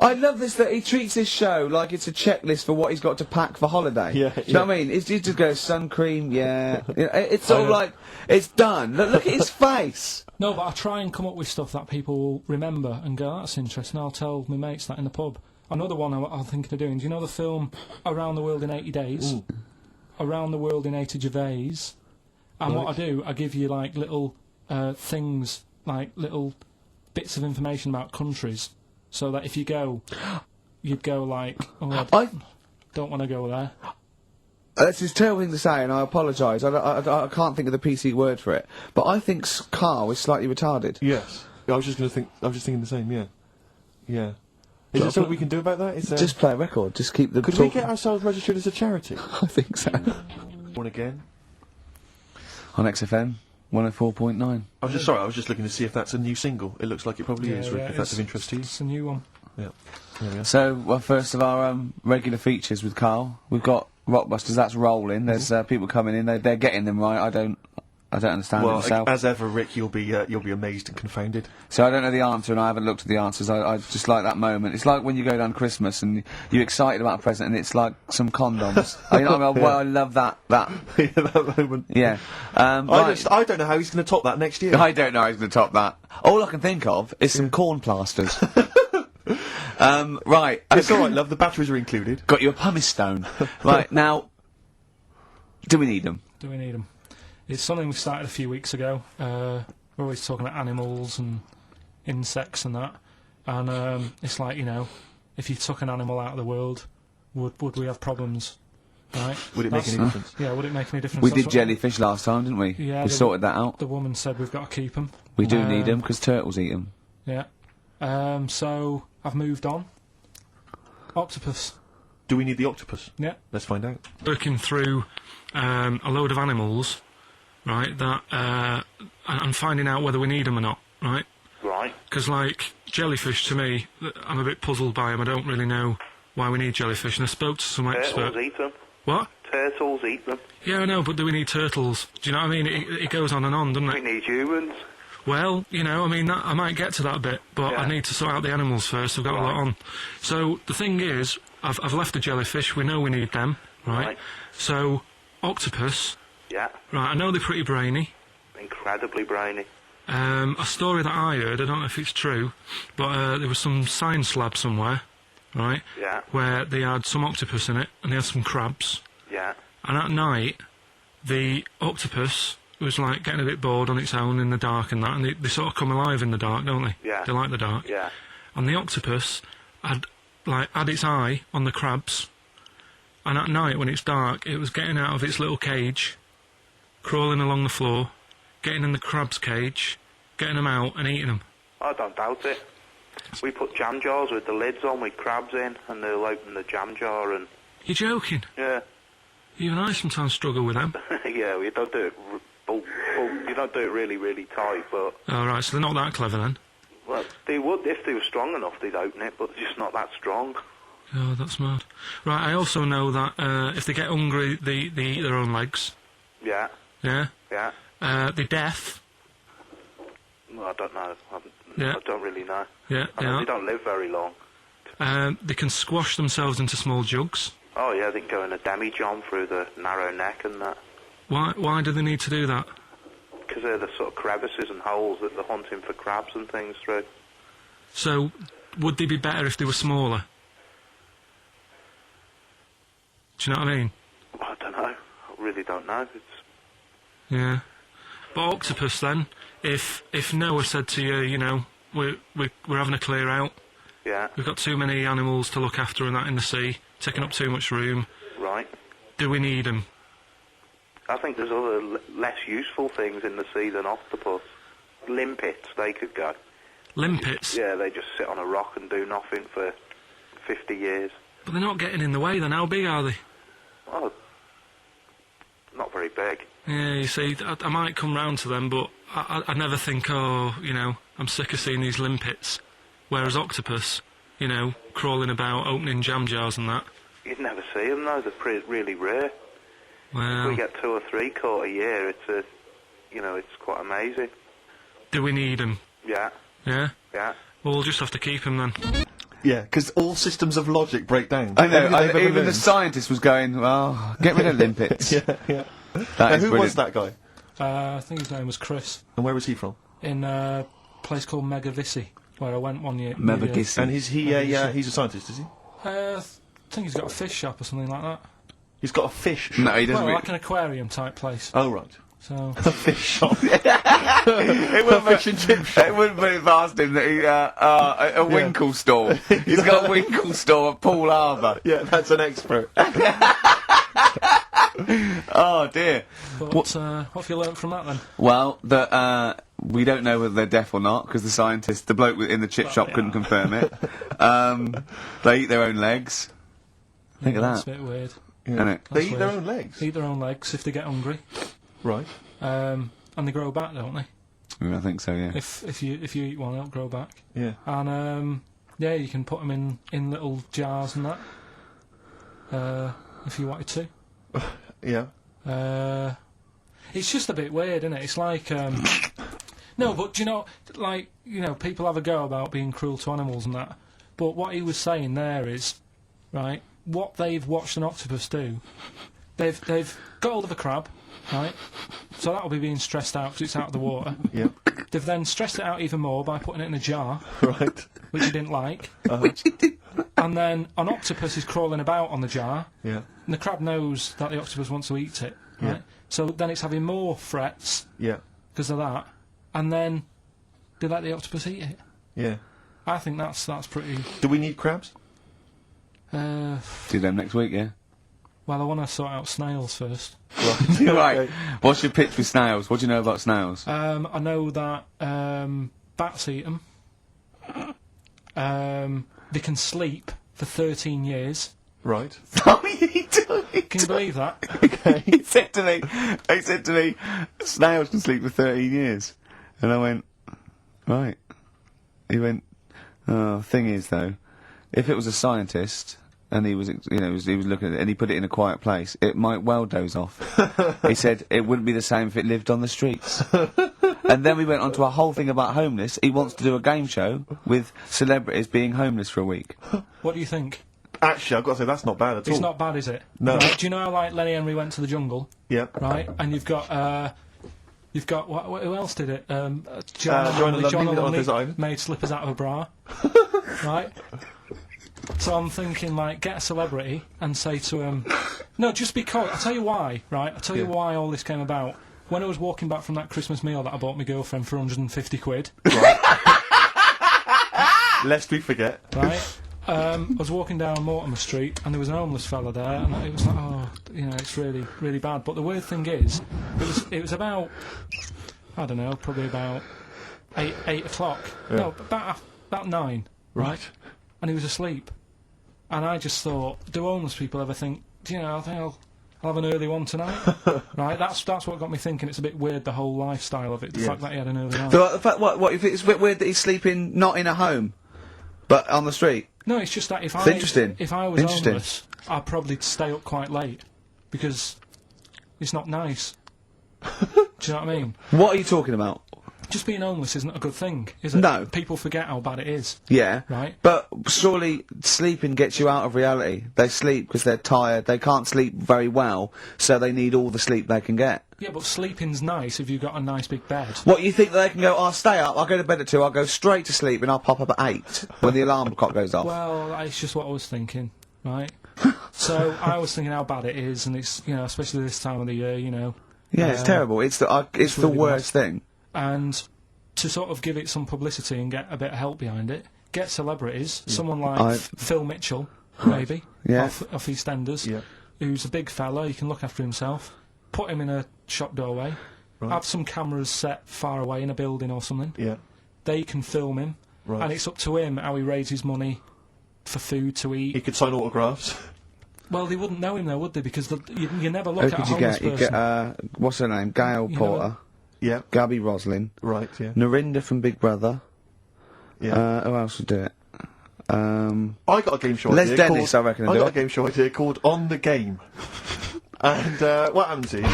I love this, that he treats this show like it's a checklist for what he's got to pack for holiday. Yeah, Do you know what I mean? He just goes, sun cream, yeah. It's sort of like, it's done. Look at his face. No, but I try and come up with stuff that people will remember and go, that's interesting, I'll tell my mates that in the pub. Another one I'm thinking of doing, do you know the film Around the World in 80 Days? Mm. Around the World in 80 Gervais. And what I do, I give you like little things, like little bits of information about countries, so that if you go, you'd go like, oh, I don't want to go there. That's a terrible thing to say, and I apologise. I can't think of the PC word for it. But I think Carl is slightly retarded. Yes. I was just thinking the same, yeah. Yeah. Is there something we can do about that? Just play a record. Just keep the. Could we get ourselves registered as a charity? I think so. One again. On XFM 104.9. I was just looking to see if that's a new single. It looks like it probably is, Rick, if that's of interest to you. It's a new one. Yeah. There we are. So, well, first of our regular features with Carl, we've got Rockbusters. That's rolling. There's people coming in. They're getting them right. I don't understand it myself. As ever, Rick, you'll be amazed and confounded. So I don't know the answer, and I haven't looked at the answers. I just like that moment. It's like when you go down Christmas and you're excited about a present, and it's like some condoms. You know what I mean? Well, I love that. Yeah, that moment. Yeah. I don't know how he's going to top that next year. I don't know how he's going to top that. All I can think of is some corn plasters. Right. It's all right, love. The batteries are included. Got you a pumice stone. Right, now, do we need them? Do we need them? It's something we started a few weeks ago. We're always talking about animals and insects and that. And it's like, if you took an animal out of the world, would we have problems? Right? Would it make any difference? Yeah, would it make any difference? We did jellyfish last time, didn't we? Yeah. We sorted that out. The woman said we've got to keep them. We do need them, because turtles eat them. Yeah. So, I've moved on. Octopus. Do we need the octopus? Yeah. Let's find out. Working through a load of animals, right, that, and finding out whether we need them or not, right? Right. Because, like, jellyfish, to me, I'm a bit puzzled by them. I don't really know why we need jellyfish, and I spoke to some Turtles expert. eat them. What? Turtles eat them. Yeah, I know, but do we need turtles? Do you know what I mean? It goes on and on, doesn't We it? need humans. Well, I might get to that bit, but Yeah. I need to sort out the animals first. I've got a lot on. So, the thing is, I've left the jellyfish. We know we need them, right? Right. So, octopus. Yeah. Right, I know they're pretty brainy. Incredibly brainy. A story that I heard, I don't know if it's true, but there was some science lab somewhere, right? Yeah. Where they had some octopus in it, and they had some crabs. Yeah. And at night, the octopus was like getting a bit bored on its own in the dark and that, and they sort of come alive in the dark, don't they? Yeah. They like the dark. Yeah. And the octopus had its eye on the crabs, and at night when it's dark, it was getting out of its little cage, crawling along the floor, getting in the crab's cage, getting them out and eating them. I don't doubt it. We put jam jars with the lids on with crabs in, and they'll open the jam jar and... You're joking? Yeah. Even I sometimes struggle with them. Yeah, we don't do it... you don't do it really, really tight, but... Oh, right, so they're not that clever then? Well, they would, if they were strong enough, they'd open it, but they're just not that strong. Oh, that's mad. Right, I also know that if they get hungry, they eat their own legs. Yeah. Yeah? Yeah. They're deaf. Well, I don't know. Yeah. I don't really know. Yeah, I know they don't live very long. They can squash themselves into small jugs. Oh, yeah, they can go in a demi-john through the narrow neck and that. Why do they need to do that? Because they're the sort of crevices and holes that they're hunting for crabs and things through. So, would they be better if they were smaller? Do you know what I mean? I don't know. I really don't know. Yeah. But octopus then, if Noah said to you, you know, we're having a clear out, Yeah. we've got too many animals to look after and that in the sea, taking up too much room, Right. do we need them? I think there's other less useful things in the sea than octopus. Limpets, they could go. Limpets? Yeah, they just sit on a rock and do nothing for 50 years. But they're not getting in the way then, how big are they? Oh, not very big. Yeah, you see, I might come round to them, but I never think, oh, you know, I'm sick of seeing these limpets. Whereas octopus, you know, crawling about, opening jam jars and that. You'd never see them though, they're really rare. Well, We get 2 or 3 caught a year, it's quite amazing. do we need them? Yeah, Yeah? yeah. Well, we'll just have to keep them then. Yeah, because all systems of logic break down. I know, Everything they've ever even the learned. scientist was going, well, get rid of limpets. Yeah, yeah. That is Who was brilliant. that guy? I think his name was Chris, And where was he from? in a place called Megavissi, where I went one year. Megavissi. And is he he's a scientist, is he? I think he's got a fish shop or something like that. He's got a fish shop. No, he doesn't. Well, like an aquarium type place. Oh, right. So, A fish shop. It wouldn't fish and chip shop. It wouldn't put it past him that he, a Winkle store. He's got a Winkle store at Poole Harbour. Yeah, that's an expert. Oh dear. but what have you learnt from that then? Well, that we don't know whether they're deaf or not because the bloke in the chip shop they couldn't are. confirm it. They eat their own legs. Think of That's that. a bit weird. Isn't it? They That's eat their weird. own legs. Eat their own legs if they get hungry. Right. And they grow back, don't they? Yeah, I think so. Yeah. If you eat one, they'll grow back. Yeah. And yeah, you can put them in little jars and that. If you wanted to. Yeah. It's just a bit weird, isn't it? It's like no, but do you know, like, you know, people have a go about being cruel to animals and that. But what he was saying there is, right, what they've watched an octopus do, they've got hold of a crab, right? So that'll be being stressed out because it's out of the water. Yeah. They've then stressed it out even more by putting it in a jar, Right. which he didn't like. Which he did. And then an octopus is crawling about on the jar, Yeah. and the crab knows that the octopus wants to eat it, right? Yeah. So then it's having more frets Yeah. because of that, and then they let the octopus eat it. Yeah. I think that's pretty. Do we need crabs? Do them next week, yeah. Well, I want to sort out snails first. Right. Okay. What's your pitch with snails? What do you know about snails? I know that bats eat them. They can sleep for 13 years. Right. Can you believe that? Okay. He said to me, snails can sleep for 13 years. And I went, right. He went, oh, thing is though, if it was a scientist, and he was, he was looking at it, and he put it in a quiet place, it might well doze off. He said it wouldn't be the same if it lived on the streets. And then we went on to a whole thing about homeless. He wants to do a game show with celebrities being homeless for a week. What do you think? Actually, I've got to say, that's not bad at all. It's not bad, is it? No. Right, do you know how, like, Lenny Henry went to the jungle? Yeah. Right? And you've got, who else did it? John Lovely made slippers out of a bra. Right? So I'm thinking, like, get a celebrity and say to him... No, just because... I'll tell you why, right? I'll tell you why all this came about. When I was walking back from that Christmas meal that I bought my girlfriend for 150 quid... Lest we forget. Right? I was walking down Mortimer Street and there was an homeless fella there, and it was like, oh, you know, it's really, really bad. But the weird thing is, it was about, I don't know, probably about 8 o'clock. Yeah. No, about 9. Right. And he was asleep. And I just thought, do homeless people ever think, do you know, I think I'll have an early one tonight? Right? That's what got me thinking. It's a bit weird, the whole lifestyle of it. The fact that he had an early one. The fact, what if it's a bit weird that he's sleeping not in a home, but on the street? No, it's just that if I was homeless, I'd probably stay up quite late because it's not nice. Do you know what I mean? What are you talking about? Just being homeless isn't a good thing, is it? No. People forget how bad it is. Yeah. Right. But surely sleeping gets you out of reality. They sleep because they're tired. They can't sleep very well, so they need all the sleep they can get. Yeah, but sleeping's nice if you've got a nice big bed. What, you think that they can go, I'll stay up, I'll go to bed at 2, I'll go straight to sleep and I'll pop up at 8 when the alarm clock goes off? Well, it's just what I was thinking, right? So I was thinking how bad it is, and it's, you know, especially this time of the year, you know. Yeah, it's terrible. It's the really worst thing. And to sort of give it some publicity and get a bit of help behind it, get celebrities, someone like Phil Mitchell, maybe, off EastEnders, who's a big fella, he can look after himself, put him in a shop doorway, have some cameras set far away in a building or something. Yeah. They can film him, and it's up to him how he raises money for food to eat. He could sign autographs. Well, they wouldn't know him though, would they? Because you never look at a Who homeless could you get? person. You get, what's her name? Gail Porter. Yeah. Gabby Roslin. Right, yeah. Narinda from Big Brother. Yeah. Who else would do it? I got a game show Les idea Dennis, I reckon. I got a game show idea called On the Game. And what happens is...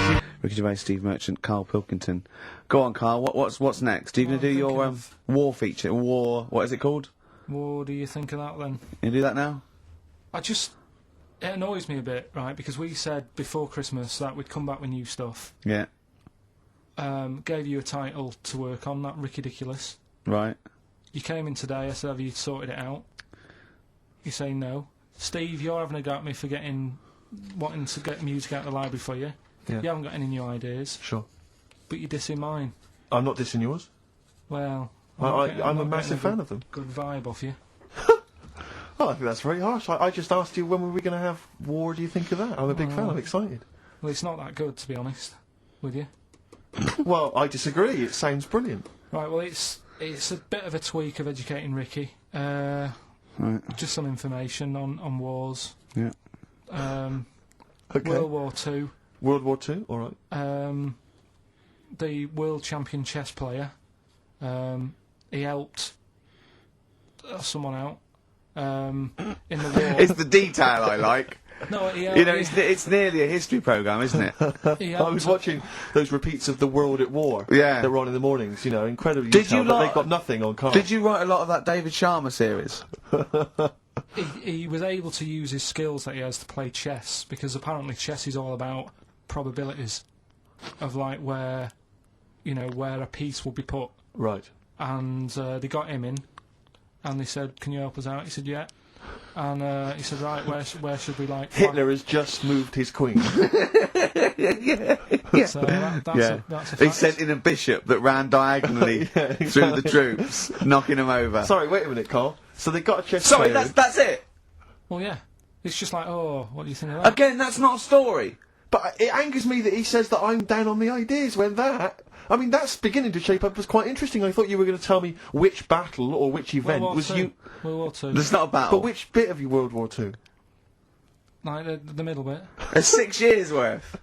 Ricky Gervais, Steve Merchant, Karl Pilkington. Go on, Karl. What's next? Are you going to do your war feature? What is it called? What do you think of that then? You do that now? It annoys me a bit, right? Because we said before Christmas that we'd come back with new stuff. Yeah. Gave you a title to work on, that Ridiculous. Right. You came in today, I said, have you sorted it out? You say no. Steve, you're having a go at me for wanting to get music out of the library for you. Yeah. You haven't got any new ideas. Sure. But you're dissing mine. I'm not dissing yours. Well... I'm a massive fan of them. Good vibe off you. Oh, I think that's very harsh. I just asked you when were we going to have war, do you think of that? I'm a big fan, I'm excited. Well, it's not that good, to be honest with you. Well, I disagree, it sounds brilliant. Right, well, it's a bit of a tweak of Educating Ricky. Just some information on wars. Yeah. Okay. World War II. World War II, alright. The world champion chess player, he helped someone out in the war. It's the detail I like. No, You know, it's nearly a history programme, isn't it? I was watching those repeats of The World at War. Yeah. That were on in the mornings, you know, incredibly Did detailed, you but they've got nothing on Carl. Did you write a lot of that David Sharma series? He was able to use his skills that he has to play chess, because apparently chess is all about probabilities of, like, where a piece will be put. Right. Mm-hmm. And they got him in, and they said, can you help us out? He said, yeah. And he said, right, where should we, like... Hitler has just moved his queen. Yeah. So that's a fact. He sent in a bishop that ran diagonally through the troops, knocking them over. Sorry, wait a minute, Carl. So they got a chess Sorry, player. that's it. Well, yeah. It's just like, oh, what do you think of that? Again, that's not a story. But it angers me that he says that I'm down on the ideas when that... I mean, that's beginning to shape up as quite interesting. I thought you were going to tell me which battle or which event was you... World War II. There's not a battle. But which bit of your World War II? Like the middle bit. There's 6 years worth.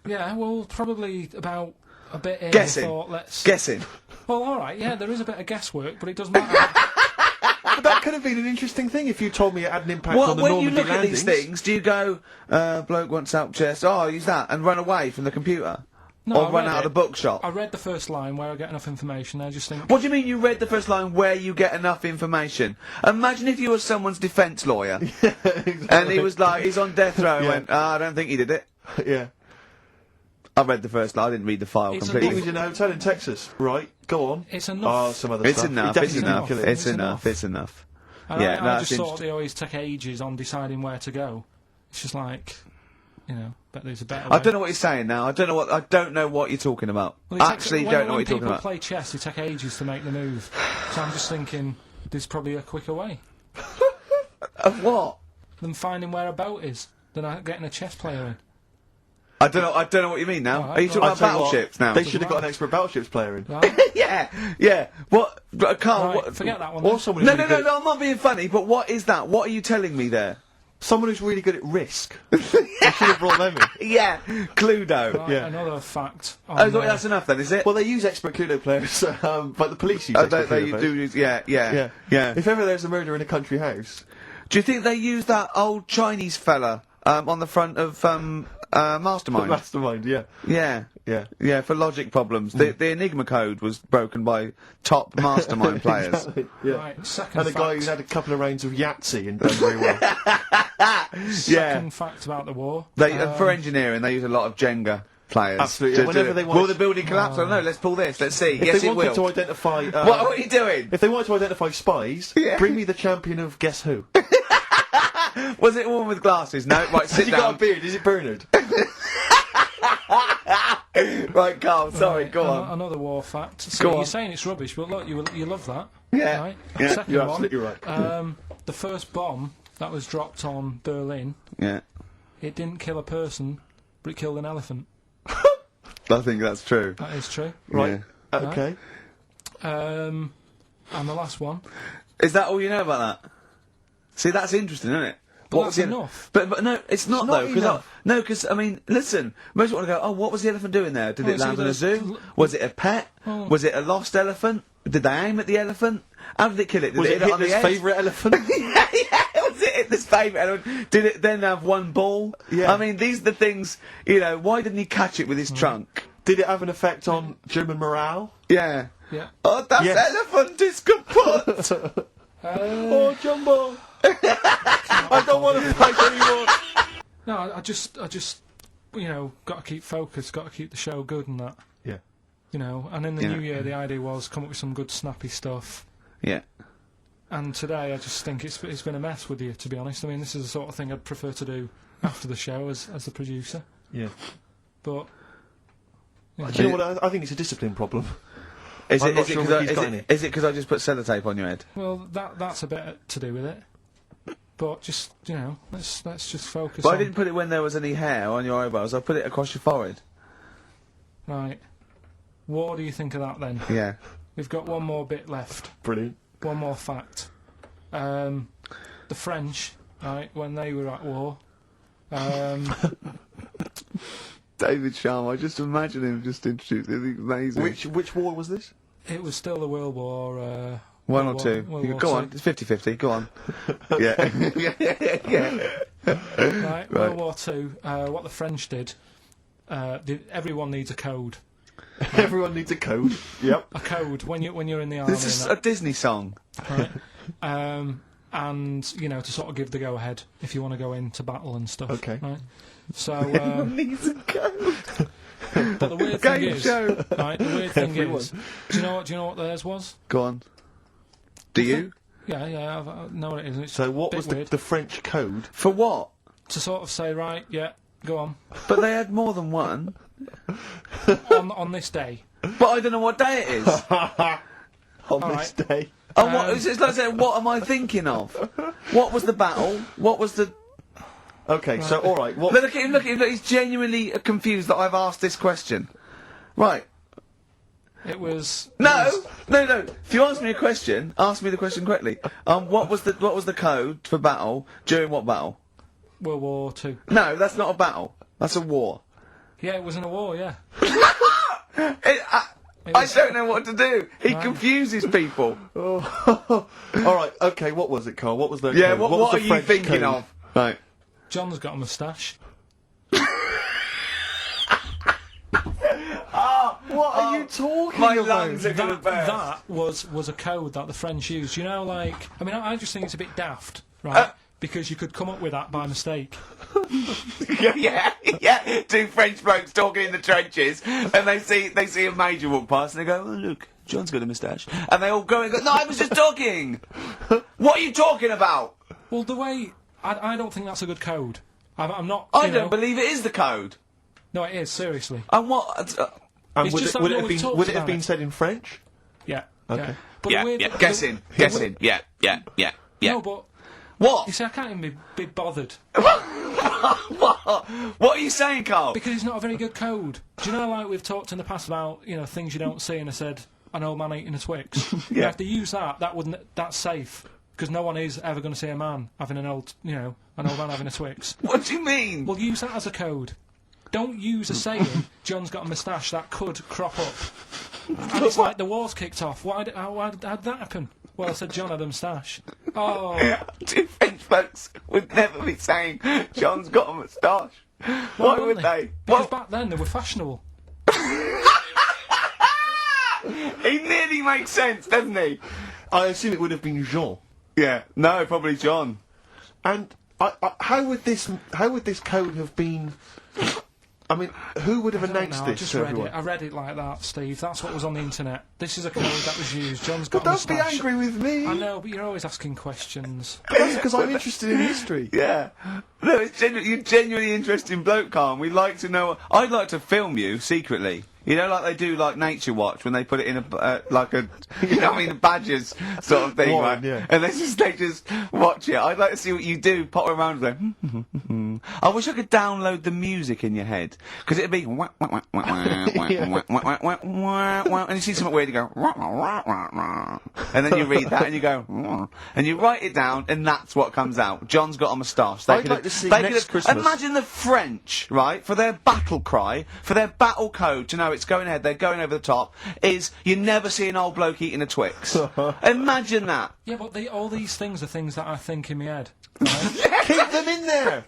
Yeah, well, probably about a bit in. Guessing. I thought, Guessing. Well, alright, yeah, there is a bit of guesswork, but it doesn't matter. But that could have been an interesting thing if you told me it had an impact on the when Normandy you look landings. at these things, do you go, bloke wants out chest, oh, use that, and run away from the computer? No, or I run read out of it. the bookshop? I read the first line where I get enough information. I just think. What do you mean you read the first line where you get enough information? Imagine if you were someone's defence lawyer and he was like, he's on death row and went, I don't think he did it. Yeah. I read the first line, I didn't read the file It's He completely. was in a hotel in Texas. Right, go on. It's enough. Oh, some other It's stuff. enough, He it's definitely enough, didn't kill him. it's enough, it's enough. And Yeah, I no, that's just thought interesting. they always take ages on deciding where to go. It's just like, bet there's a better way. I don't know what you're saying now. I don't know what you're talking about. Well, it takes- Actually, when, don't know what when you're talking people about. play chess, they take ages to make the move. So I'm just thinking, there's probably a quicker way Of what? than finding where a boat is, than getting a chess player in. I don't know what you mean now. Alright, Are you talking well, about I'll tell you what, battleships now? They should have got an expert battleships player in. Right? yeah. What, Carl? Right, What? forget that one. Or then. someone No, who's no, really no, good no. I'm not being funny. But what is that? What are you telling me there? Someone who's really good at risk. They should have brought them in. Yeah, Cluedo. Right, Yeah. Another fact. On, Oh, that's enough then, is it? Well, they use expert Cluedo players, but the police use Oh, expert they Cluedo players. do use, yeah. Yeah. If ever there's a murder in a country house, Do you think they use that old Chinese fella on the front of Mastermind? Mastermind, yeah. Yeah, for logic problems. The Enigma code was broken by top Mastermind players. Exactly, yeah. Right, second And a guy fact. who had a couple of rounds of Yahtzee and done very well. Second fact about the war. They for engineering, they use a lot of Jenga players. Absolutely, to yeah, whenever do it. they want Will to- the building collapse? I don't know. Let's pull this. Let's see. If Yes, they it wanted will. to identify... What are you doing? If they wanted to identify spies, Yeah. bring me the champion of Guess Who. Was it a woman with glasses? No. Right, Has sit he got down. a beard? Is it Bernard? Right, Carl. Sorry, Right, go on. Another war fact. So Go you're on. saying it's rubbish, but look, you love that. Yeah, Right? yeah, Second you're one. absolutely right. The first bomb that was dropped on Berlin, Yeah, it didn't kill a person, but it killed an elephant. I think that's true. That is true. Right. Yeah. Okay. And the last one. Is that all you know about that? See, that's interesting, isn't it? But What that's was the- enough. But no, it's not not though. Because enough. I mean, listen. Most people want to go. Oh, what was the elephant doing there? Did Well, it it's land in a either- zoo? Was it a pet? Oh. Was it a lost elephant? Did they aim at the elephant? How did it kill it? Did Was it it hit it on the Hitler's head? favourite elephant? yeah. Was it Hitler's favourite elephant? Did it then have one ball? Yeah. I mean, these are the things. Why didn't he catch it with his trunk? Did it have an effect on German morale? Yeah. Yeah. Oh, that Yes. elephant is kaput. Oh, Jumbo! I don't want to fight anymore. No, I just, got to keep focused, got to keep the show good and that. Yeah. And in the Yeah. new year, the idea was come up with some good snappy stuff. Yeah. And today, I just think it's been a mess with you, to be honest. I mean, this is the sort of thing I'd prefer to do after the show as the producer. Yeah. But Do you know what? I think it's a discipline problem. Is I'm it not sure Ricky's got any. because I just put sellotape on your head? well, that's a bit to do with it. But just let's just focus. But I on didn't put it when there was any hair on your eyebrows. I put it across your forehead. right. What do you think of that then? Yeah. We've got one more bit left. Brilliant. One more fact. The French, right, when they were at war, David Sharma, I just imagine him just introducing it. Amazing. Which war was this? it was still the World War. One or World two. War, World War Go Two. on. It's 50-50. Go on. Yeah. yeah. Right, World War Two. What the French did. Everyone needs a code. Everyone needs a code. Yep. A code when you're in the army. This is and a Disney song. that, right? And to sort of give the go ahead if you want to go into battle and stuff. Okay. Right. So, Needs a code. but the weird thing Game is, show. right? The weird thing Everyone. is, do you know what theirs was? Go on. Do you? Yeah, I know what it is. It's So what a bit was weird. the French code? For what? To sort of say, right, yeah, go on But they had more than one. on this day. But I don't know what day it is. On All this right. day. And what, it's like saying, what am I thinking of? What was the battle? What was the... Okay, so alright, what... Look at him, look at him, look, he's genuinely confused that I've asked this question. Right. It was No! If you ask me a question, ask me the question correctly. What was the code for battle during what battle? World War Two. No, that's not a battle. That's a war. Yeah, it was in a war. Yeah. I don't know what to do. He confuses people. Alright, okay, what was it, Carl? What was the Yeah, code? what was are the you French thinking code? of? Right. John's got a moustache. are you talking My about? lungs are gonna burst. That was a code that the French used. You know, like, I mean, I just think it's a bit daft, right? Because you could come up with that by mistake. yeah. Two French blokes talking in the trenches, and they see a major walk past, and they go, "Oh, look, John's got a moustache," and they all go and go, "No, I was just talking. What are you talking about?" Well, the way I don't think that's a good code. I'm not. I you don't know, believe it is the code. No, it is seriously. And what? And It's would just it, that would no it have one been talks would it have about been it. said in French? Yeah. Okay. Yeah. But the weird- Guess in. Yeah. No, but What? you see, I can't even be bothered What are you saying, Carl? because it's not a very good code. Do you know, like we've talked in the past about things you don't see, and I said an old man eating a Twix. Yeah. If they use that, that's safe because no one is ever going to see a man having an old man having a Twix. What do you mean? Well, use that as a code. Don't use a saying, John's got a moustache, that could crop up. And it's like the war's kicked off. How'd that happen? Well, I said John had a moustache. Oh, Two French blokes would never be saying John's got a moustache. Why would wouldn't they? Because back then they were fashionable. He nearly makes sense, doesn't he? I assume it would have been Jean. Yeah. No, probably John. And how would this code have been? I mean, who would have I don't announced know, I this just to read everyone? it. I read it like that, Steve. That's what was on the internet. This is a code that was used. John's got But a don't be moustache. angry with me. I know, but you're always asking questions. That's because I'm interested in history. Yeah. No, you're genuinely interested in bloke, Carl. We'd like to know. I'd like to film you secretly. You know, like they do, like Nature Watch, when they put it in a badgers sort of thing, Warren, right? yeah. And they just watch it. I'd like to see what you do, pop around going, I wish I could download the music in your head, because it'd be and you see something weird, you go, and then you read that and you go, and you write it down, and that's what comes out. John's got a moustache. I'd like to see next Christmas. Imagine the French, right, for their battle cry, for their battle code to know it's going ahead, they're going over the top, is you never see an old bloke eating a Twix. Imagine that. Yeah, but all these things are things that I think in my head. Keep them in there.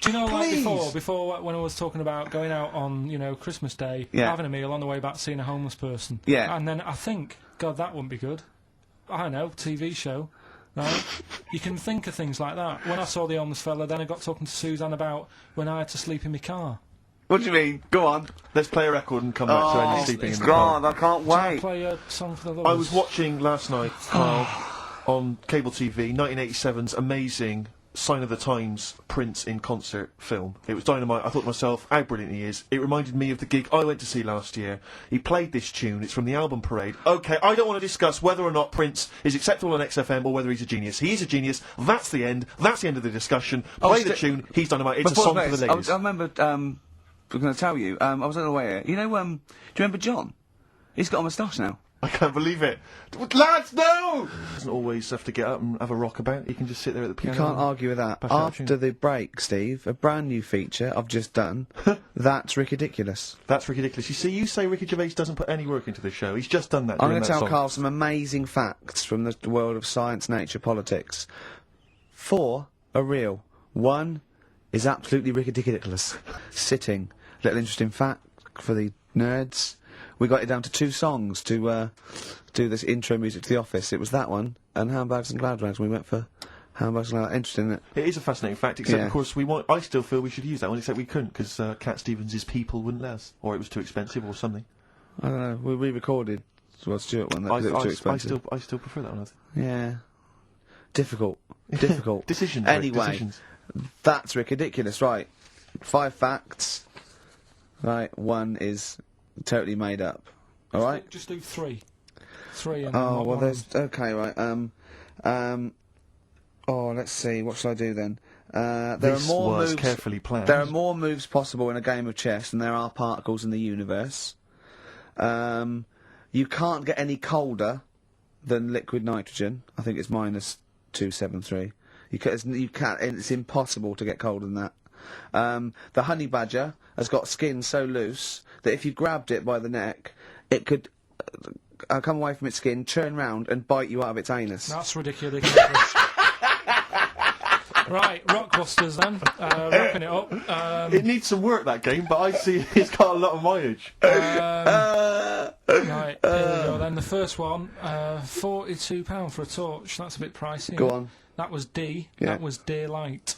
Do you know, like Please. before when I was talking about going out on, Christmas Day, Yeah. having a meal on the way back, seeing a homeless person. Yeah. And then I think, God, that wouldn't be good. I don't know, TV show. Right? You can think of things like that. When I saw the homeless fella, then I got talking to Suzanne about when I had to sleep in my car. What do you mean? Go on. Let's play a record and come back to Andy sleeping in the God, car. I can't Shall I wait. play a song for the lovers? I was watching last night, Carl, on cable TV, 1987's amazing Sign of the Times Prince in concert film. It was dynamite. I thought to myself, how brilliant he is. It reminded me of the gig I went to see last year. He played this tune. It's from the album Parade. Okay, I don't want to discuss whether or not Prince is acceptable on XFM or whether he's a genius. He is a genius. That's the end. That's the end of the discussion. Play the tune. He's dynamite. It's a song for the ladies. I remember, I'm going to tell you, I was on the way here. You know, do you remember John? He's got a moustache now. I can't believe it. Lads, no! Doesn't always have to get up and have a rock about. He can just sit there at the You piano. can't argue with that. Bash out a After tune. the break, Steve, a brand new feature I've just done. That's ridiculous. That's ridiculous. You see, you say Ricky Gervais doesn't put any work into the show. He's just done that. I'm going to tell Carl some amazing facts from the world of science, nature, politics. 4 are real. 1 is absolutely ridiculous. Sitting. Little interesting fact for the nerds. We got it down to 2 songs to do this intro music to The Office. It was that one and Handbags and Cloud Rags. We went for Handbags and Cloud Rags. Interesting, isn't it? It is a fascinating fact, except Yeah. of course I still feel we should use that one, except we couldn't because Cat Stevens' People wouldn't let us, or it was too expensive, or something. I don't know. We re-recorded Rod Stewart one. That, 'cause it was too expensive. I still prefer that one. I think. Yeah. Difficult. Difficult. Decisions. Rick, Anyway, decisions. that's ridiculous. Right. 5 facts. Right. 1 is totally made up. All right. Just do 3. 3 and Oh not well, one. there's okay. Right. Oh, let's see. What shall I do then? There This are more was moves. carefully planned. There are more moves possible in a game of chess than there are particles in the universe. You can't get any colder than liquid nitrogen. I think it's -273. You can't. It's impossible to get colder than that. The honey badger has got skin so loose that if you grabbed it by the neck, it could come away from its skin, turn round, and bite you out of its anus. That's ridiculous. Right, Rockbusters then. Wrapping it up. It needs some work, that game, but I see it's got a lot of mileage. Right, here we go then. The first one, £42 for a torch. That's a bit pricey. Go on. That was D. Yeah. That was Daylight.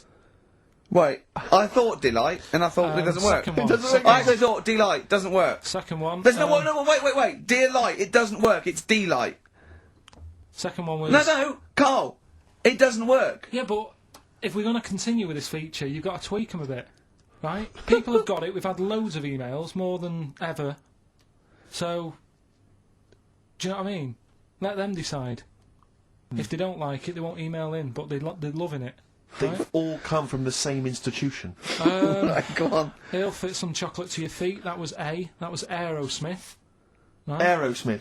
Wait, I thought Delight, and I thought it doesn't work. second one. It doesn't work. I actually thought Delight doesn't work. Second one. There's no, wait. Dear Light, it doesn't work. It's Delight. Second one was... No, Carl, it doesn't work. Yeah, but if we're going to continue with this feature, you've got to tweak them a bit, right? People have got it. We've had loads of emails, more than ever. So, do you know what I mean? Let them decide. If they don't like it, they won't email in, but they're loving it. They've Right? all come from the same institution. Right, go on. He'll fit some chocolate to your feet. That was A. That was Aerosmith. Right? Aerosmith.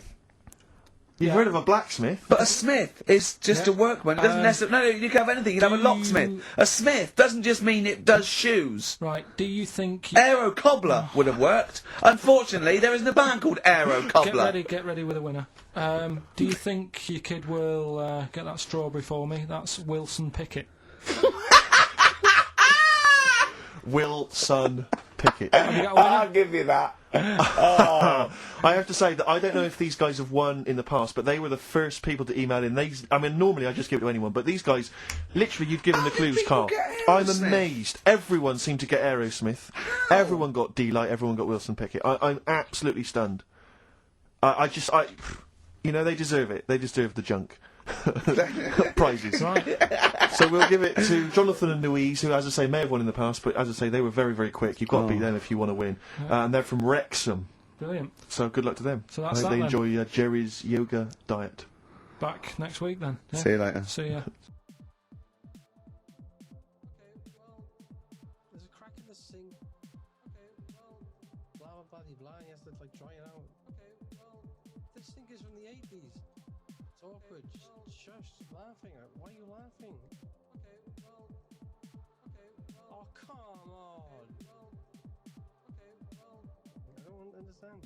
You've heard of a blacksmith? But a smith is just Yeah. a workman. It doesn't necessarily. No, you can have anything. You can have a locksmith. A smith doesn't just mean it does shoes. Right, do you think... Aero Cobbler would have worked. Unfortunately, there isn't a band called Aero Cobbler. Get ready with a winner. Do you think your kid will get that strawberry for me? That's Wilson Pickett. Wilson Pickett. Have you got a winner? I'll give you that. I have to say that I don't know if these guys have won in the past, but they were the first people to email in. I mean, normally I just give it to anyone, but these guys, literally, you've given the clues, people Carl. get I'm Aerosmith? amazed. Everyone seemed to get Aerosmith. Everyone got D-Light. Everyone got Wilson Pickett. I'm absolutely stunned. You know, they deserve it. They deserve the junk. Prizes. Right. So we'll give it to Jonathan and Louise, who, as I say, may have won in the past, but as I say, they were very, very quick. You've got to beat them if you want to win. And they're from Wrexham. Brilliant. So good luck to them. So that's I hope that they then. enjoy Jerry's yoga diet. Back next week then. Yeah? See you later. See ya. There's a crack in the sink. Okay, well, blah blah blah blah. He has to like dry it out. Okay, well, this sink is from the 80s. It's awkward. Just shush. Stop laughing. Why are you laughing? Okay, well. Oh come on. I don't understand.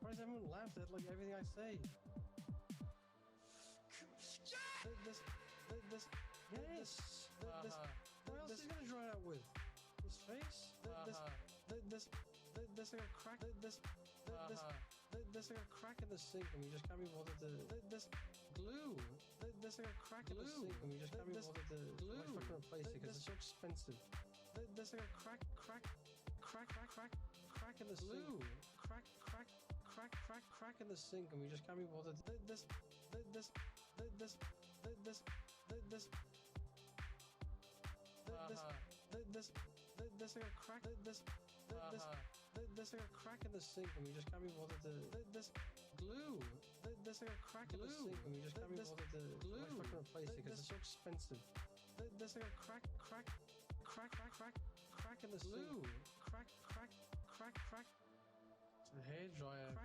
Why does everyone laugh at like everything I say? What else is he gonna dry it out with? His face? There's like a crack. There's like a crack in the sink, and we just can't be bothered to. There's glue. There's like a crack in the sink, and we just can't be bothered to fucking replace it because it's so expensive. There's like a crack in the sink. Crack in the sink, and we just can't be bothered. There's like a crack. There's like a crack in the sink, and we just can't be bothered to. There's glue. There's like a crack in the sink, and we just can't be bothered to fucking replace it because it's so expensive. There's like a crack in the sink. Crack. The hair dryer. Come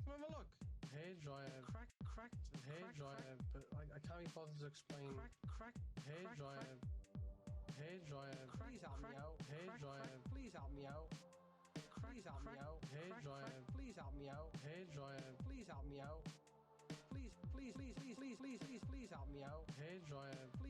have a look. Hair dryer. Hair dryer, but I can't be bothered to explain. Hair dryer. Please help me out. Hair dryer. Please help me out. Hair dryer. Please help me out. Hair dryer. Please help me out. Please help me out. Hair dryer.